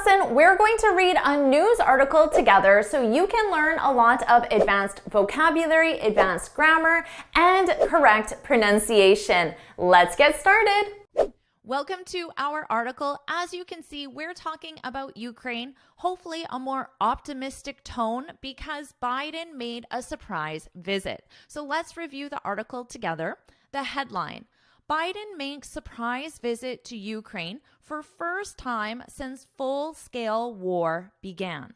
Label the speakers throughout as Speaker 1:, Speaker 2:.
Speaker 1: lesson, we're going to read a news article together so you can learn a lot of advanced vocabulary, advanced grammar, and correct pronunciation. Let's get started.
Speaker 2: Welcome to our article. As you can see, we're talking about Ukraine, hopefully a more optimistic tone because Biden made a surprise visit. So let's review the article together. The headline: Biden makes surprise visit to Ukraine for first time since full-scale war began.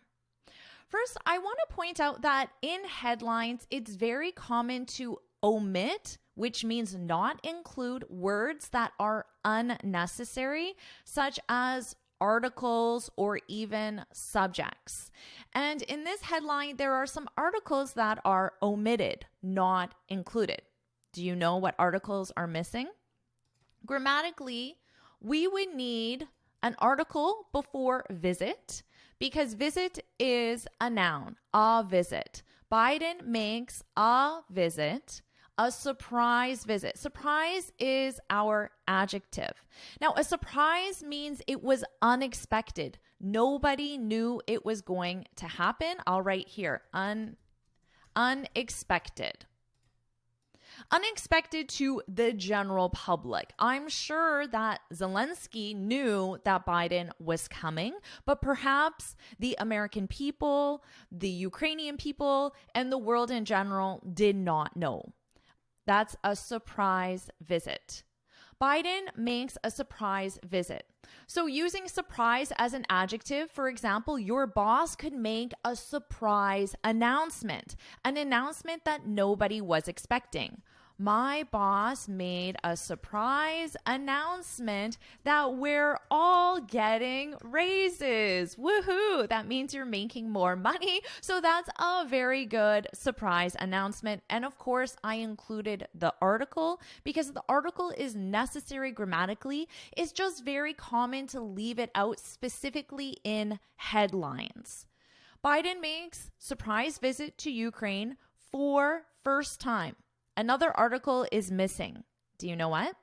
Speaker 2: First, I want to point out that in headlines, it's very common to omit, which means not include words that are unnecessary, such as articles or even subjects. And in this headline, there are some articles that are omitted, not included. Do you know what articles are missing? Grammatically, we would need an article before visit because visit is a noun, a visit. Biden makes a visit, a surprise visit. Surprise is our adjective. Now, a surprise means it was unexpected. Nobody knew it was going to happen. I'll write here, unexpected. Unexpected to the general public. I'm sure that Zelensky knew that Biden was coming, but perhaps the American people, the Ukrainian people, and the world in general did not know. That's a surprise visit. Biden makes a surprise visit. So using surprise as an adjective, for example, your boss could make a surprise announcement, an announcement that nobody was expecting. My boss made a surprise announcement that we're all getting raises. Woohoo! That means you're making more money. So that's a very good surprise announcement. And of course, I included the article because the article is necessary grammatically. It's just very common to leave it out specifically in headlines. Biden makes surprise visit to Ukraine for first time. Another article is missing. Do you know what?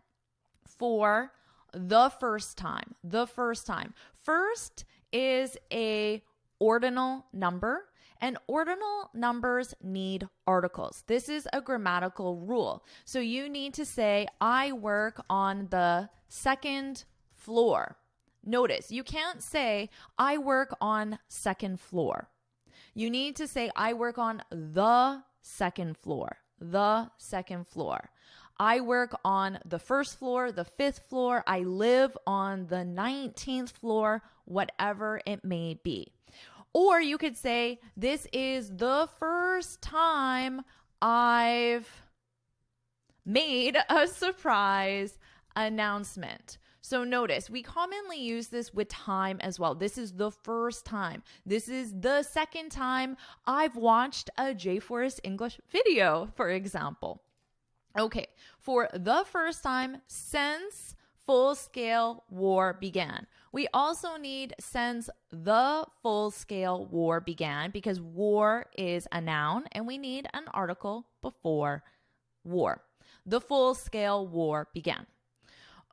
Speaker 2: For the first time. The first time. First is a ordinal number, and ordinal numbers need articles. This is a grammatical rule. So you need to say, I work on the second floor. Notice, you can't say, I work on second floor. You need to say, I work on the second floor. The second floor. I work on the first floor, the fifth floor. I live on the 19th floor, whatever it may be. Or you could say, this is the first time I've made a surprise announcement. So notice, we commonly use this with time as well. This is the first time. This is the second time I've watched a J-Forest English video, for example. Okay, for the first time since full-scale war began. We also need since the full-scale war began because war is a noun and we need an article before war. The full-scale war began.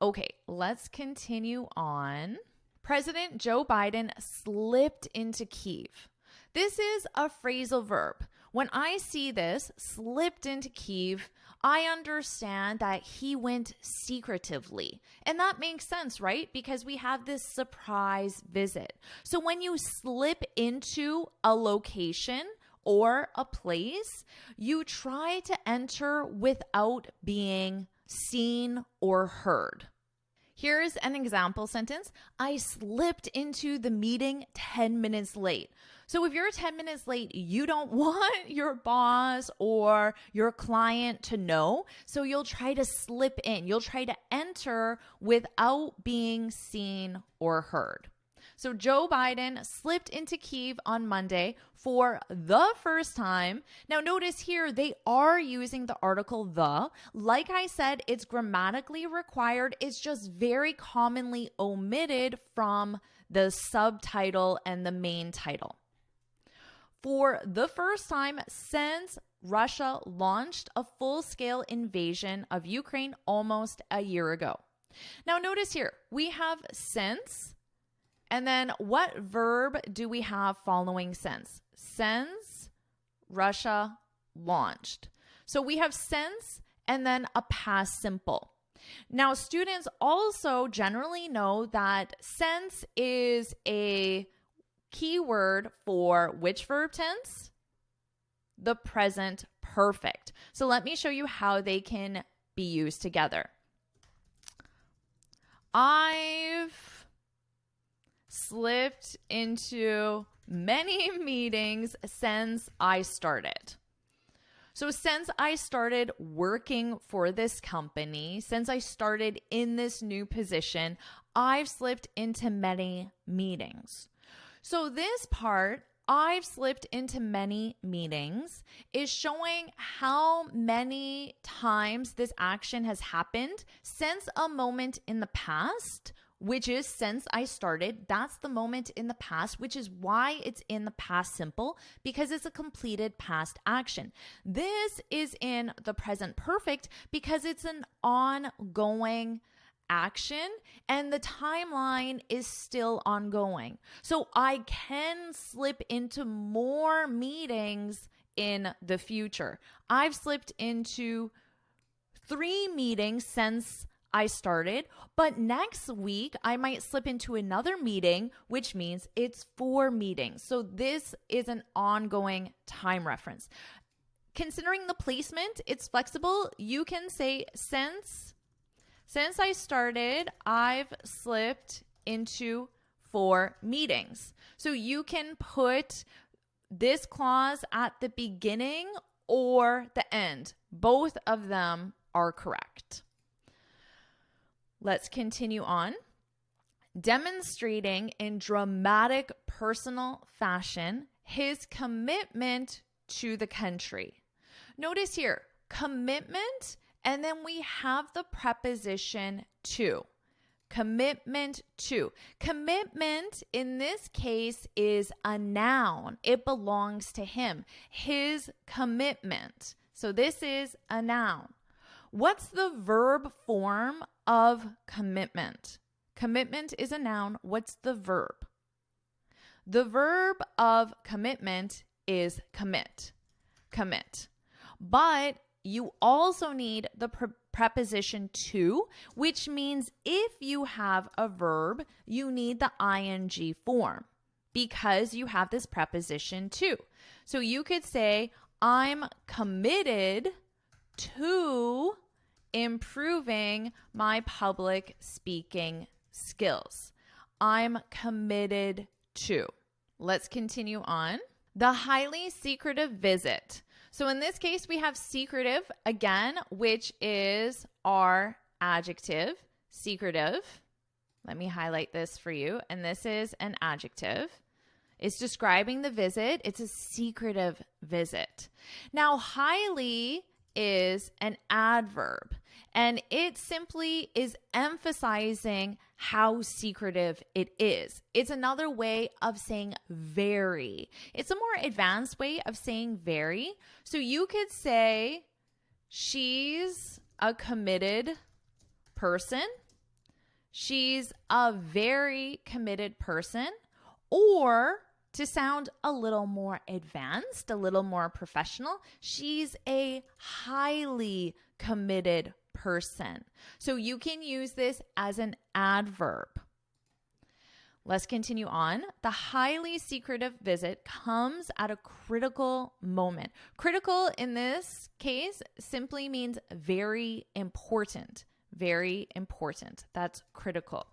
Speaker 2: Okay, let's continue on. President Joe Biden slipped into Kyiv. This is a phrasal verb. When I see this, slipped into Kyiv, I understand that he went secretively. And that makes sense, right? Because we have this surprise visit. So when you slip into a location or a place, you try to enter without being seen or heard. Here's an example sentence. I slipped into the meeting 10 minutes late. So if you're 10 minutes late, you don't want your boss or your client to know. So you'll try to slip in. You'll try to enter without being seen or heard. So Joe Biden slipped into Kyiv on Monday for the first time. Now notice here, they are using the article the. Like I said, it's grammatically required. It's just very commonly omitted from the subtitle and the main title. For the first time since Russia launched a full-scale invasion of Ukraine almost a year ago. Now notice here, we have since, And then what verb do we have following since? Since Russia launched. So we have since and then a past simple. Now, students also generally know that since is a keyword for which verb tense? The present perfect. So let me show you how they can be used together. I've slipped into many meetings since I started. So since I started working for this company, since I started in this new position, I've slipped into many meetings. So this part, I've slipped into many meetings, is showing how many times this action has happened since a moment in the past, which is since I started. That's the moment in the past, which is why it's in the past simple, because it's a completed past action. This is in the present perfect because it's an ongoing action and the timeline is still ongoing. So I can slip into more meetings in the future. I've slipped into 3 meetings since I started, but next week I might slip into another meeting, which means it's 4 meetings. So this is an ongoing time reference. Considering the placement, it's flexible. You can say since I started, I've slipped into 4 meetings. So you can put this clause at the beginning or the end. Both of them are correct. Let's continue on. Demonstrating in dramatic personal fashion his commitment to the country. Notice here, commitment, and then we have the preposition to. Commitment to. Commitment in this case is a noun. It belongs to him. His commitment. So this is a noun. What's the verb form of commitment? Commitment is a noun. What's the verb? The verb of commitment is commit. Commit. But you also need the preposition to, which means if you have a verb, you need the ing form because you have this preposition to. So you could say, I'm committed to improving my public speaking skills. I'm committed to. Let's continue on. The highly secretive visit. So in this case, we have secretive again, which is our adjective, secretive. Let me highlight this for you. And this is an adjective. It's describing the visit. It's a secretive visit. Now, highly is an adverb, and it simply is emphasizing how secretive it is. It's another way of saying very. It's a more advanced way of saying very. So you could say she's a committed person. She's a very committed person. Or to sound a little more advanced, a little more professional, she's a highly committed person. So you can use this as an adverb. Let's continue on. The highly secretive visit comes at a critical moment. Critical in this case simply means very important. Very important. That's critical.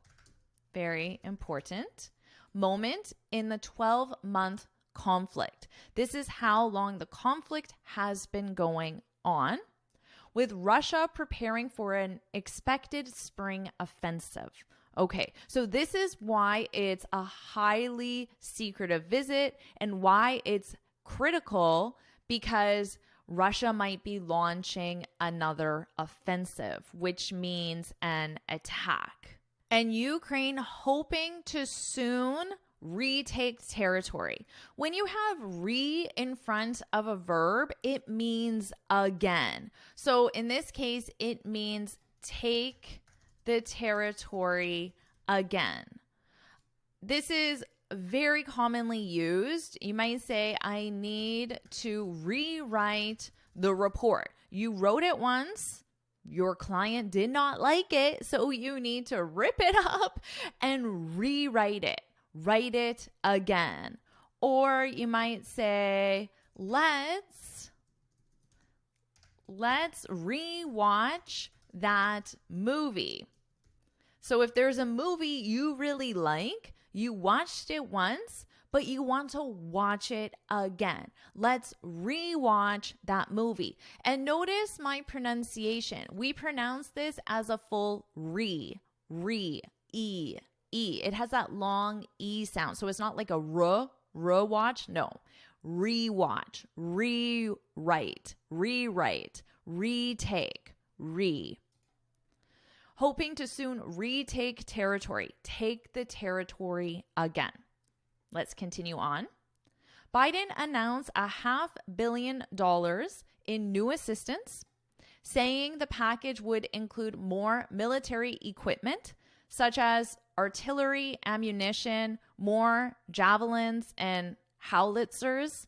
Speaker 2: Very important. Moment in the 12-month conflict. This is how long the conflict has been going on, with Russia preparing for an expected spring offensive. Okay, so this is why it's a highly secretive visit and why it's critical, because Russia might be launching another offensive, which means an attack. And Ukraine hoping to soon retake territory. When you have re in front of a verb, it means again. So in this case, it means take the territory again. this is very commonly used. You might say, I need to rewrite the report. You wrote it once, your client did not like it, so you need to rip it up and rewrite it. Write it again. Or you might say, let's rewatch that movie. So if there's a movie you really like, you watched it once, but you want to watch it again. Let's rewatch that movie. And notice my pronunciation. We pronounce this as a full e. It has that long E sound. So it's not like a watch. No. Rewatch, rewrite, retake, Hoping to soon retake territory. Take the territory again. Let's continue on. Biden announced $500 million in new assistance, saying the package would include more military equipment, such as artillery, ammunition, more javelins, and howitzers.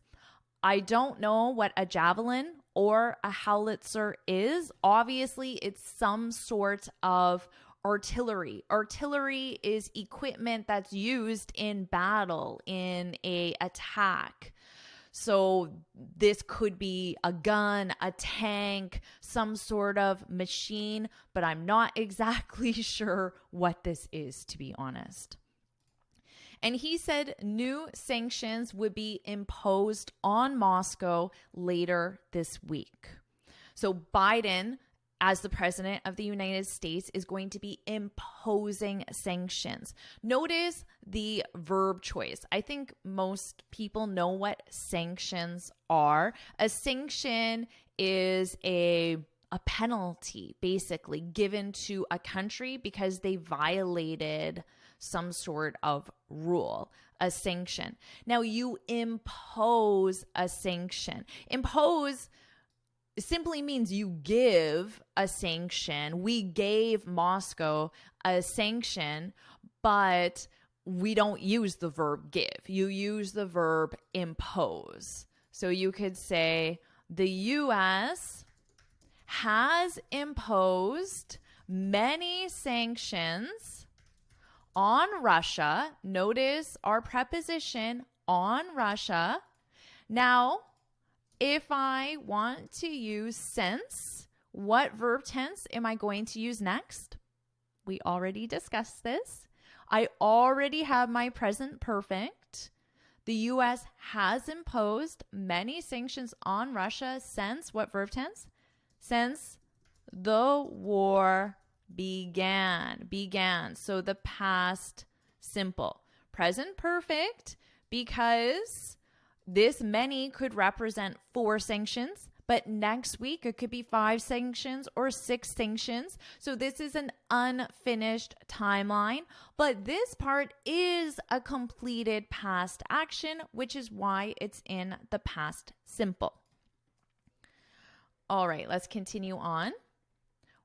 Speaker 2: I don't know what a javelin or a howitzer is. Obviously, it's some sort of artillery. Artillery is equipment that's used in battle, in a attack. So this could be a gun, a tank, some sort of machine, but I'm not exactly sure what this is, to be honest. And he said new sanctions would be imposed on Moscow later this week. So Biden, as the president of the United States, is going to be imposing sanctions. Notice the verb choice. I think most people know what sanctions are. A sanction is a penalty, basically, given to a country because they violated some sort of rule, a sanction. Now, you impose a sanction. Impose simply means you give a sanction. We gave Moscow a sanction, but we don't use the verb give. You use the verb impose. So you could say the U.S. has imposed many sanctions on Russia. Notice our preposition on Russia. Now, if I want to use since, what verb tense am I going to use next? We already discussed this. I already have my present perfect. The U.S. has imposed many sanctions on Russia since what verb tense? Since the war began. So the past simple. Present perfect, because this many could represent 4 sanctions, but next week it could be 5 sanctions or 6 sanctions. So this is an unfinished timeline, but this part is a completed past action, which is why it's in the past simple. All right, let's continue on.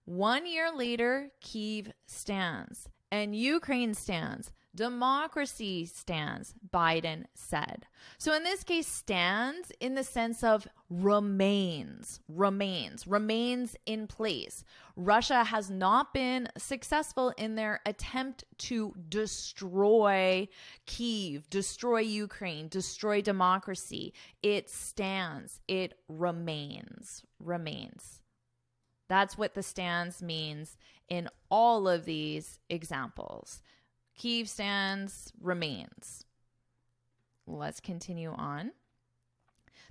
Speaker 2: 1 year later, Kyiv stands and Ukraine stands. Democracy stands, Biden said. So in this case, stands in the sense of remains in place. Russia has not been successful in their attempt to destroy Kyiv, destroy Ukraine, destroy democracy. It stands, it remains. That's what the stands means in all of these examples. Kyiv stands, remains. Let's continue on.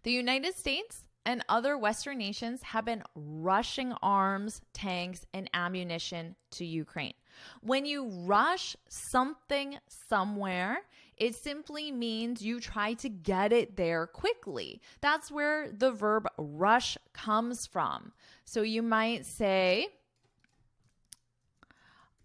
Speaker 2: The United States and other Western nations have been rushing arms, tanks, and ammunition to Ukraine. When you rush something somewhere, it simply means you try to get it there quickly. That's where the verb rush comes from. So you might say,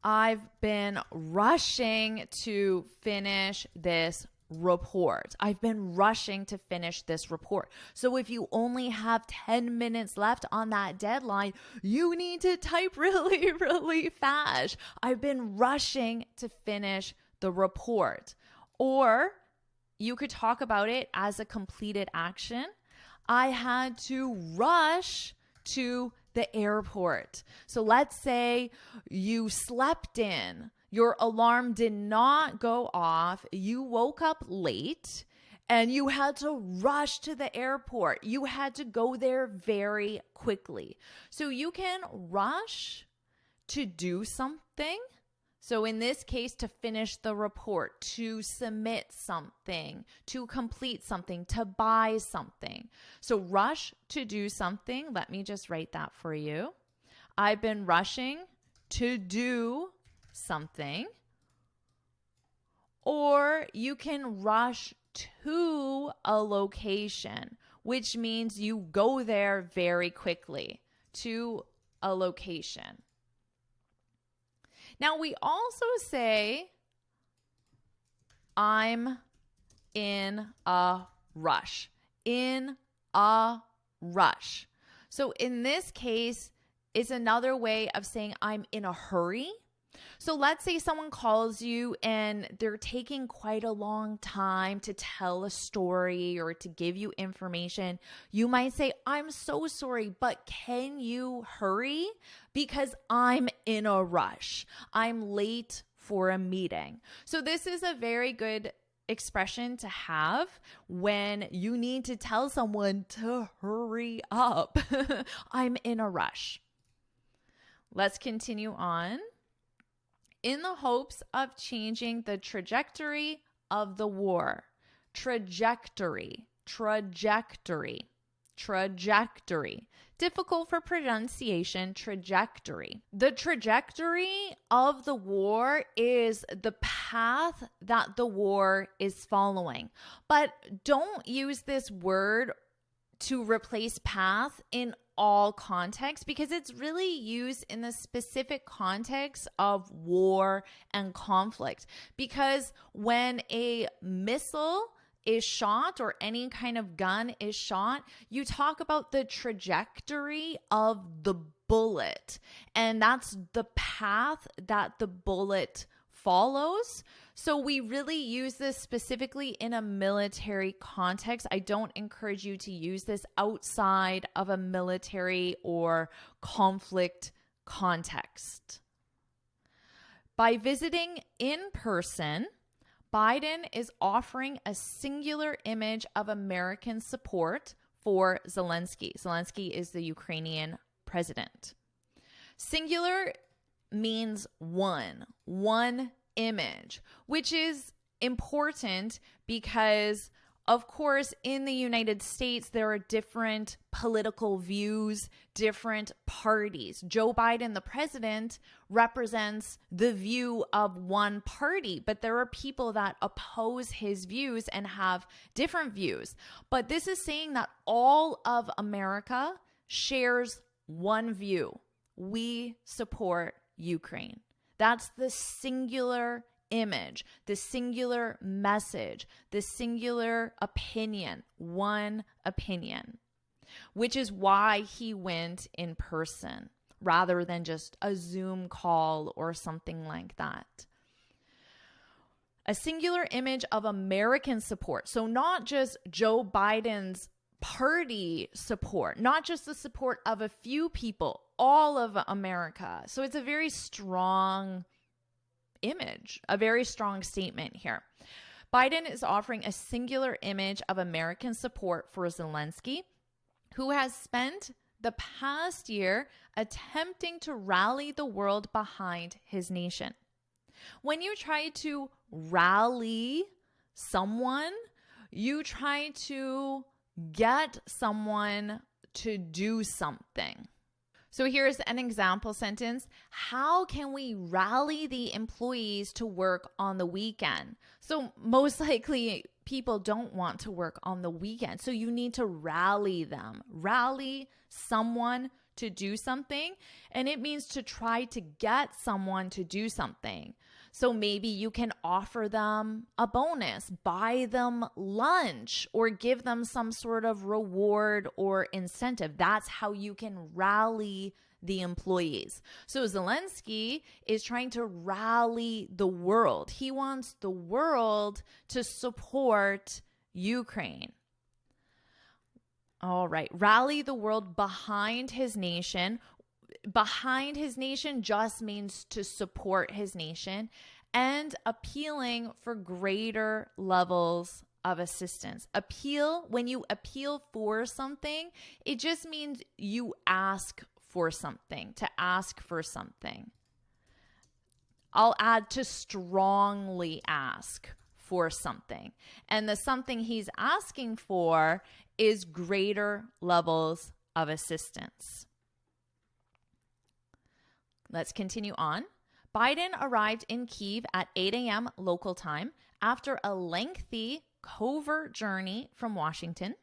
Speaker 2: I've been rushing to finish this report. I've been rushing to finish this report. So if you only have 10 minutes left on that deadline, you need to type really, really fast. I've been rushing to finish the report. Or you could talk about it as a completed action. I had to rush to the airport. So let's say you slept in, your alarm did not go off, you woke up late, and you had to rush to the airport. You had to go there very quickly. So you can rush to do something. So in this case, to finish the report, to submit something, to complete something, to buy something. So rush to do something. Let me just write that for you. I've been rushing to do something. Or you can rush to a location, which means you go there very quickly to a location. Now, we also say, I'm in a rush. In a rush. So in this case, it's another way of saying I'm in a hurry. So let's say someone calls you and they're taking quite a long time to tell a story or to give you information. You might say, I'm so sorry, but can you hurry? Because I'm in a rush. I'm late for a meeting. So this is a very good expression to have when you need to tell someone to hurry up. I'm in a rush. Let's continue on. In the hopes of changing the trajectory of the war. Trajectory. Difficult for pronunciation, trajectory. The trajectory of the war is the path that the war is following. But don't use this word to replace path in all contexts, because it's really used in the specific context of war and conflict. Because when a missile is shot or any kind of gun is shot, you talk about the trajectory of the bullet, and that's the path that the bullet follows. So we really use this specifically in a military context. I don't encourage you to use this outside of a military or conflict context. By visiting in person, Biden is offering a singular image of American support for Zelensky. Zelensky is the Ukrainian president. Singular means one image, which is important because, of course, in the United States, there are different political views, different parties. Joe Biden, the president, represents the view of one party, but there are people that oppose his views and have different views. But this is saying that all of America shares one view. We support Ukraine. That's the singular image, the singular message, the singular opinion, one opinion, which is why he went in person rather than just a Zoom call or something like that. A singular image of American support. So not just Joe Biden's party support, not just the support of a few people, all of America. So it's a very strong image, a very strong statement here. Biden is offering a singular image of American support for Zelensky, who has spent the past year attempting to rally the world behind his nation. When you try to rally someone, you try to get someone to do something. So here's an example sentence. How can we rally the employees to work on the weekend? So most likely people don't want to work on the weekend. So you need to rally them. Rally someone to do something. And it means to try to get someone to do something. So maybe you can offer them a bonus, buy them lunch, or give them some sort of reward or incentive. That's how you can rally the employees. So Zelensky is trying to rally the world. He wants the world to support Ukraine. All right, rally the world behind his nation. Behind his nation just means to support his nation, and appealing for greater levels of assistance. When you appeal for something, it just means you ask for something, to ask for something. I'll add to strongly ask for something. And the something he's asking for is greater levels of assistance. Let's continue on. Biden arrived in Kyiv at 8 a.m. local time after a lengthy covert journey from Washington.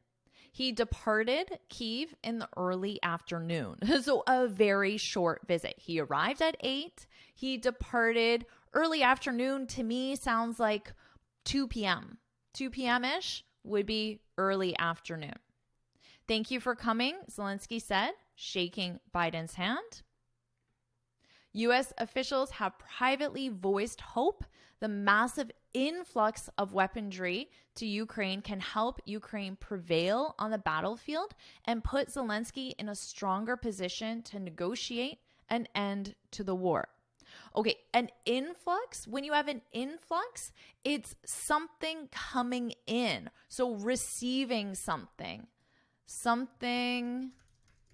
Speaker 2: He departed Kyiv in the early afternoon, so a very short visit. He arrived at 8. He departed early afternoon. To me, sounds like 2 p.m. 2 p.m.-ish would be early afternoon. Thank you for coming, Zelensky said, shaking Biden's hand. U.S. officials have privately voiced hope the massive influx of weaponry to Ukraine can help Ukraine prevail on the battlefield and put Zelensky in a stronger position to negotiate an end to the war. Okay, an influx, when you have an influx, it's something coming in. So receiving something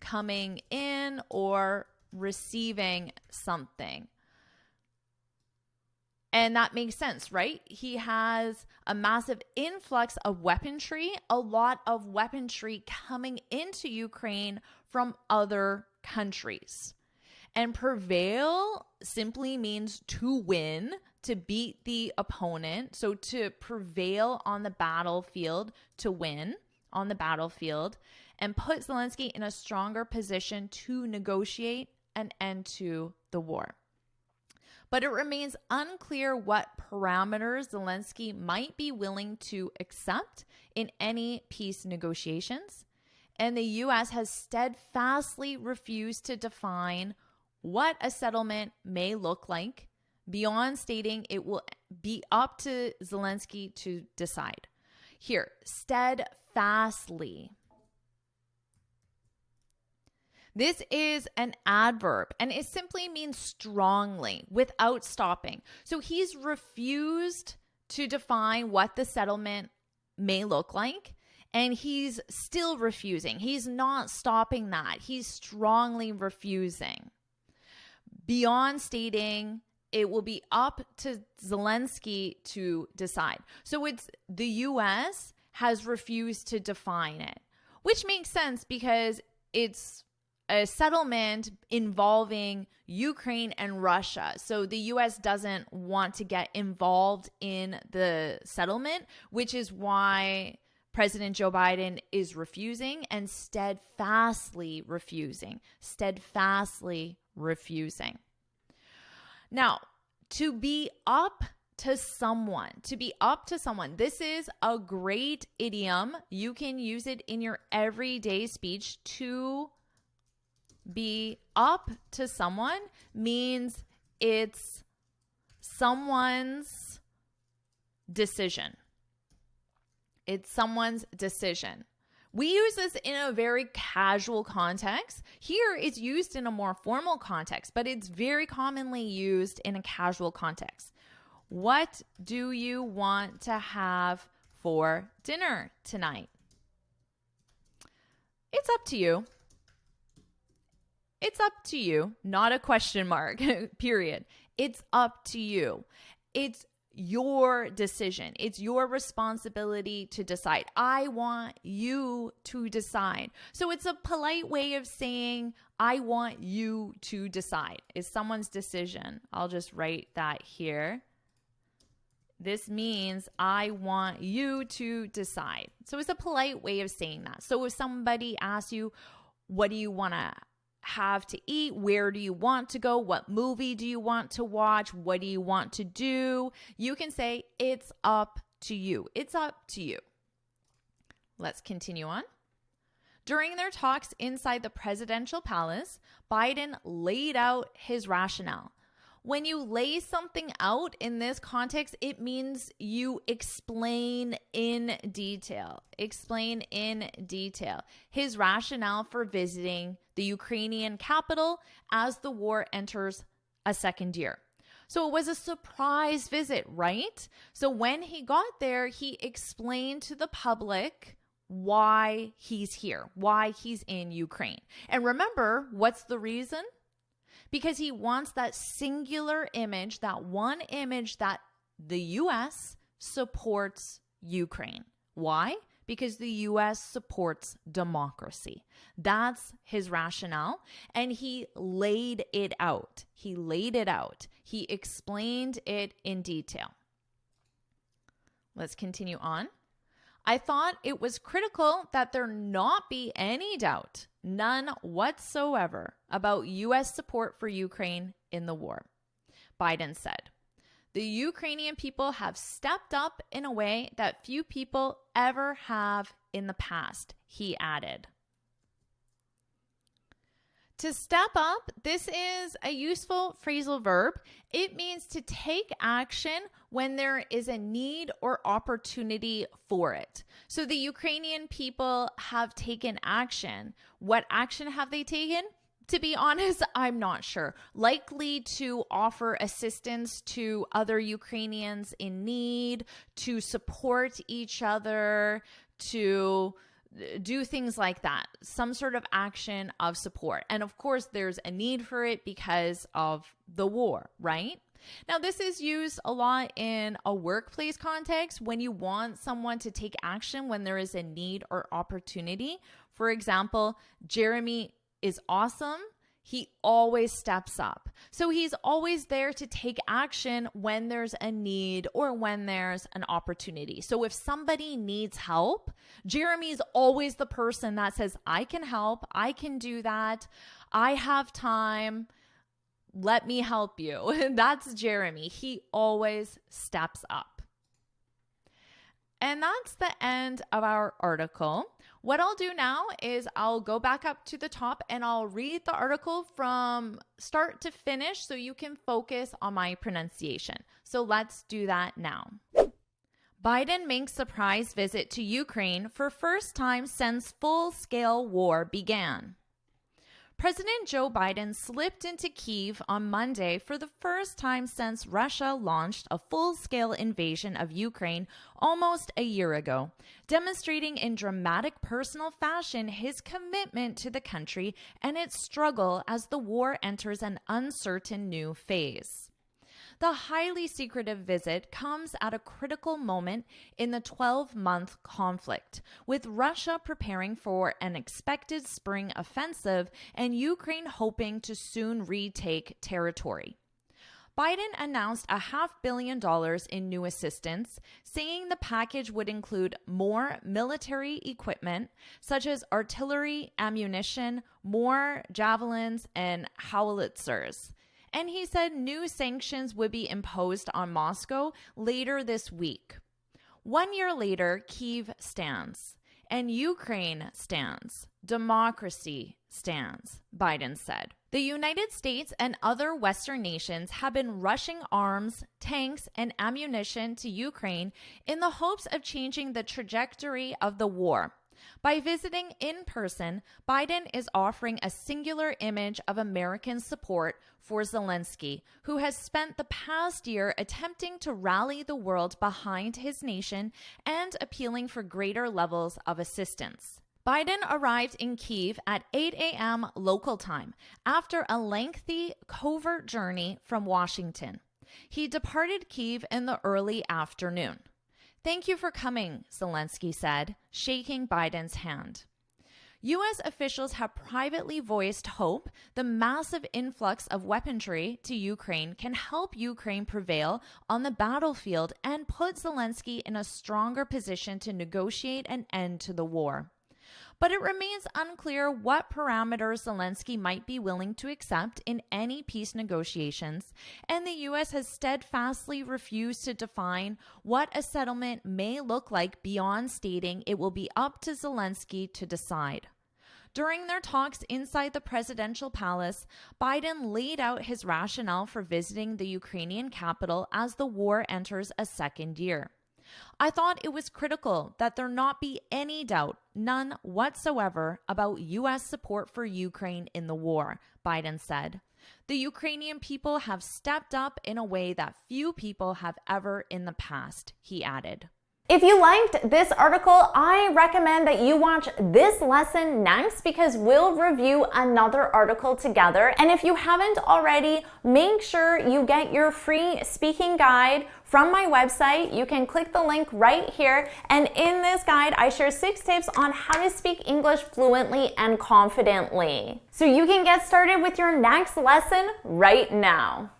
Speaker 2: coming in or receiving something. And that makes sense, right? He has a massive influx of weaponry, a lot of weaponry coming into Ukraine from other countries. And prevail simply means to win, to beat the opponent. So to prevail on the battlefield, to win on the battlefield, and put Zelensky in a stronger position to negotiate an end to the war. But it remains unclear what parameters Zelensky might be willing to accept in any peace negotiations. And the U.S. has steadfastly refused to define what a settlement may look like, beyond stating it will be up to Zelensky to decide. Here, steadfastly. This is an adverb, and it simply means strongly, without stopping. So he's refused to define what the settlement may look like, and he's still refusing. He's not stopping that. He's strongly refusing. Beyond stating it will be up to Zelensky to decide. So it's the U.S. has refused to define it, which makes sense because it's a settlement involving Ukraine and Russia. So the U.S. doesn't want to get involved in the settlement, which is why President Joe Biden is refusing and steadfastly refusing. Now, to be up to someone, this is a great idiom. You can use it in your everyday speech. To be up to someone means it's someone's decision. We use this in a very casual context. Here it's used in a more formal context, but it's very commonly used in a casual context. What do you want to have for dinner tonight? It's up to you. It's up to you, not a question mark, period. It's up to you. It's your decision. It's your responsibility to decide. I want you to decide. So it's a polite way of saying, I want you to decide. It's someone's decision. I'll just write that here. This means I want you to decide. So it's a polite way of saying that. So if somebody asks you, what do you want to have to eat? Where do you want to go? What movie do you want to watch? What do you want to do? You can say, it's up to you. It's up to you. Let's continue on. During their talks inside the presidential palace, Biden laid out his rationale. When you lay something out in this context, it means you explain in detail. Explain in detail his rationale for visiting the Ukrainian capital as the war enters a second year. So it was a surprise visit, right? So when he got there, he explained to the public why he's here, why he's in Ukraine. And remember, what's the reason? Because he wants that singular image, that one image that the U.S. supports Ukraine. Why? Because the U.S. supports democracy. That's his rationale. And he laid it out. He laid it out. He explained it in detail. Let's continue on. I thought it was critical that there not be any doubt, none whatsoever, about U.S. support for Ukraine in the war. Biden said, the Ukrainian people have stepped up in a way that few people ever have in the past, he added. To step up, this is a useful phrasal verb. It means to take action when there is a need or opportunity for it. So the Ukrainian people have taken action. What action have they taken? To be honest, I'm not sure. Likely to offer assistance to other Ukrainians in need, to support each other, to do things like that, some sort of action of support. And of course, there's a need for it because of the war, right? Now, this is used a lot in a workplace context when you want someone to take action when there is a need or opportunity. For example, Jeremy is awesome. He always steps up. So he's always there to take action when there's a need or when there's an opportunity. So if somebody needs help, Jeremy's always the person that says, I can help, I can do that, I have time, let me help you. That's Jeremy. He always steps up. And that's the end of our article. What I'll do now is I'll go back up to the top and I'll read the article from start to finish so you can focus on my pronunciation. So let's do that now. Biden makes surprise visit to Ukraine for first time since full-scale war began. President Joe Biden slipped into Kyiv on Monday for the first time since Russia launched a full-scale invasion of Ukraine almost a year ago, demonstrating in dramatic personal fashion his commitment to the country and its struggle as the war enters an uncertain new phase. The highly secretive visit comes at a critical moment in the 12-month conflict, with Russia preparing for an expected spring offensive and Ukraine hoping to soon retake territory. Biden announced $500 million in new assistance, saying the package would include more military equipment, such as artillery, ammunition, more javelins, and howitzers. And he said new sanctions would be imposed on Moscow later this week. 1 year later, Kyiv stands, and Ukraine stands. Democracy stands, Biden said. The United States and other Western nations have been rushing arms, tanks, and ammunition to Ukraine in the hopes of changing the trajectory of the war. By visiting in person, Biden is offering a singular image of American support for Zelensky, who has spent the past year attempting to rally the world behind his nation and appealing for greater levels of assistance. Biden arrived in Kyiv at 8 a.m. local time after a lengthy, covert journey from Washington. He departed Kyiv in the early afternoon. Thank you for coming, Zelensky said, shaking Biden's hand. U.S. officials have privately voiced hope the massive influx of weaponry to Ukraine can help Ukraine prevail on the battlefield and put Zelensky in a stronger position to negotiate an end to the war. But it remains unclear what parameters Zelensky might be willing to accept in any peace negotiations, and the U.S. has steadfastly refused to define what a settlement may look like beyond stating it will be up to Zelensky to decide. During their talks inside the presidential palace, Biden laid out his rationale for visiting the Ukrainian capital as the war enters a second year. I thought it was critical that there not be any doubt, none whatsoever, about U.S. support for Ukraine in the war, Biden said. The Ukrainian people have stepped up in a way that few people have ever in the past, he added.
Speaker 1: If you liked this article, I recommend that you watch this lesson next because we'll review another article together. And if you haven't already, make sure you get your free speaking guide from my website. You can click the link right here. And in this guide, I share 6 tips on how to speak English fluently and confidently. So you can get started with your next lesson right now.